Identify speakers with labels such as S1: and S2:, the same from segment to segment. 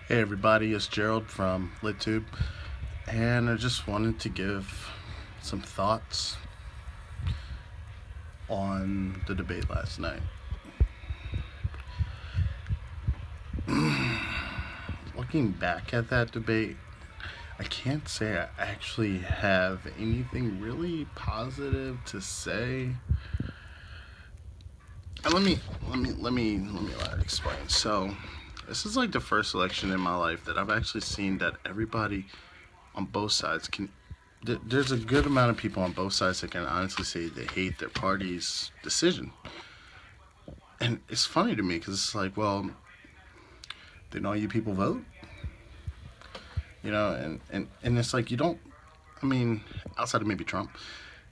S1: Hey everybody, it's Gerald from LitTube, and I just wanted to give some thoughts on the debate last night. Looking back at that debate, I can't say I actually have anything really positive to say. And let me explain. So, this is like the first election in my life that I've actually seen that everybody on both sides can. There's a good amount of people on both sides that can honestly say they hate their party's decision, and it's funny to me because it's like, well, didn't all you people vote? And it's like you don't. I mean, outside of maybe Trump,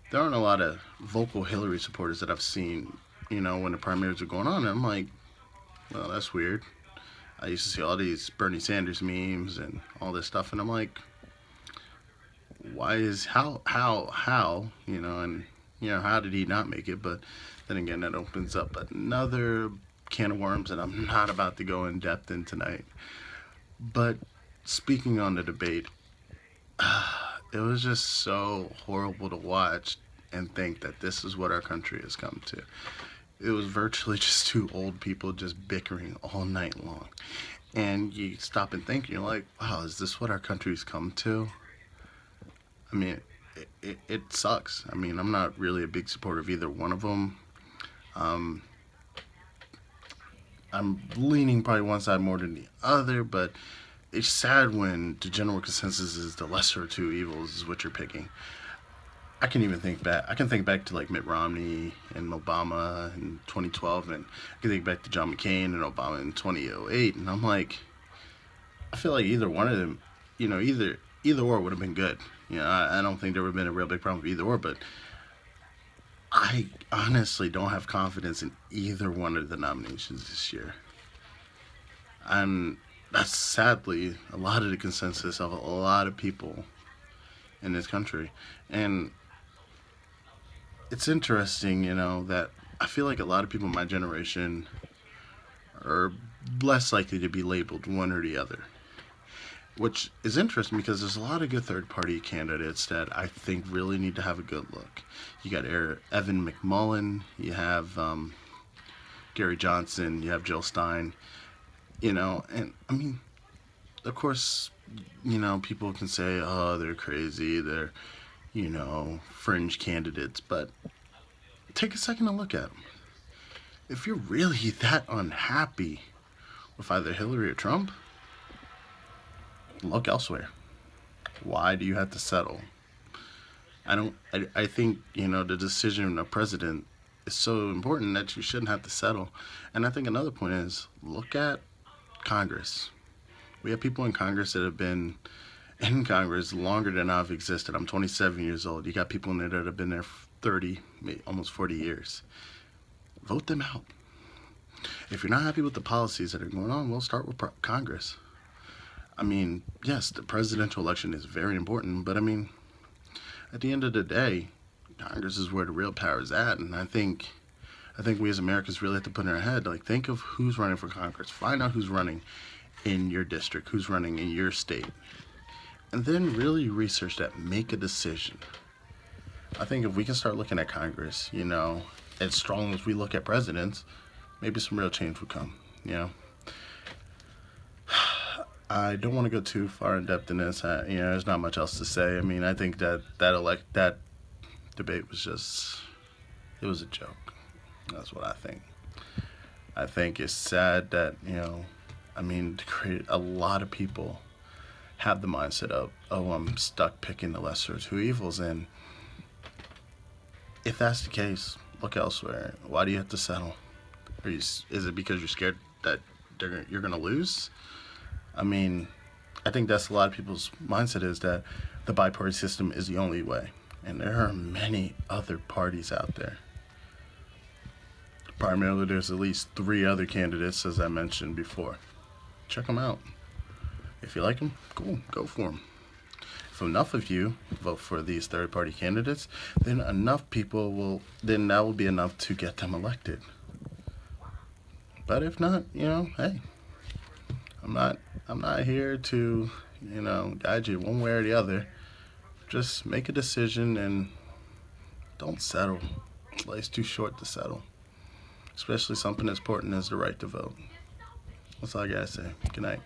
S1: there aren't a lot of vocal Hillary supporters that I've seen. When the primaries are going on, and I'm like, well, that's weird. I used to see all these Bernie Sanders memes and all this stuff, and I'm like, why is how and how did he not make it? But then again, that opens up another can of worms that I'm not about to go in depth in tonight. But speaking on the debate, it was just so horrible to watch and think that this is what our country has come to. It was virtually just two old people just bickering all night long. And you stop and think, you're like, wow, is this what our country's come to? I mean, it sucks. I mean, I'm not really a big supporter of either one of them. Um, I'm leaning probably one side more than the other, but it's sad when the general consensus is the lesser of two evils is what you're picking. I can even think back. I can think back to like Mitt Romney and Obama in 2012, and I can think back to John McCain and Obama in 2008, and I'm like, I feel like either one of them, either or would have been good. I don't think there would have been a real big problem with either or, but I honestly don't have confidence in either one of the nominations this year. And that's sadly a lot of the consensus of a lot of people in this country. And it's interesting, that I feel like a lot of people in my generation are less likely to be labeled one or the other. Which is interesting because there's a lot of good third party candidates that I think really need to have a good look. You got Evan McMullen, you have Gary Johnson, you have Jill Stein, and I mean, of course, people can say, oh, they're crazy, they're, fringe candidates, but take a second to look at them. If you're really that unhappy with either Hillary or Trump, look elsewhere. Why do you have to settle? I think, the decision of president is so important that you shouldn't have to settle. And I think another point is look at Congress. We have people in Congress that have been in Congress longer than I've existed. I'm 27 years old. You got people in there that have been there 30, almost 40 years. Vote them out. If you're not happy with the policies that are going on, we'll start with Congress. I mean, yes, the presidential election is very important, but I mean, at the end of the day, Congress is where the real power is at, and I think we as Americans really have to put in our head, like, think of who's running for Congress. Find out who's running in your district, who's running in your state, and then really research that. Make a decision. I think if we can start looking at Congress, as strong as we look at presidents, maybe some real change would come. I don't want to go too far in depth in this. There's not much else to say. I mean, I think that debate was it was a joke. That's what I think. I think it's sad that to create a lot of people have the mindset of, oh, I'm stuck picking the lesser of two evils, and if that's the case, look elsewhere. Why do you have to settle? Is it because you're scared that you're going to lose? I mean, I think that's a lot of people's mindset is that the biparty system is the only way. And there are many other parties out there. Primarily, there's at least 3 other candidates, as I mentioned before. Check them out. If you like them, cool, go for them. If enough of you vote for these third-party candidates, then that will be enough to get them elected. But if not, hey, I'm not here to, guide you one way or the other. Just make a decision and don't settle. Life's too short to settle, especially something as important as the right to vote. That's all I gotta say. Good night.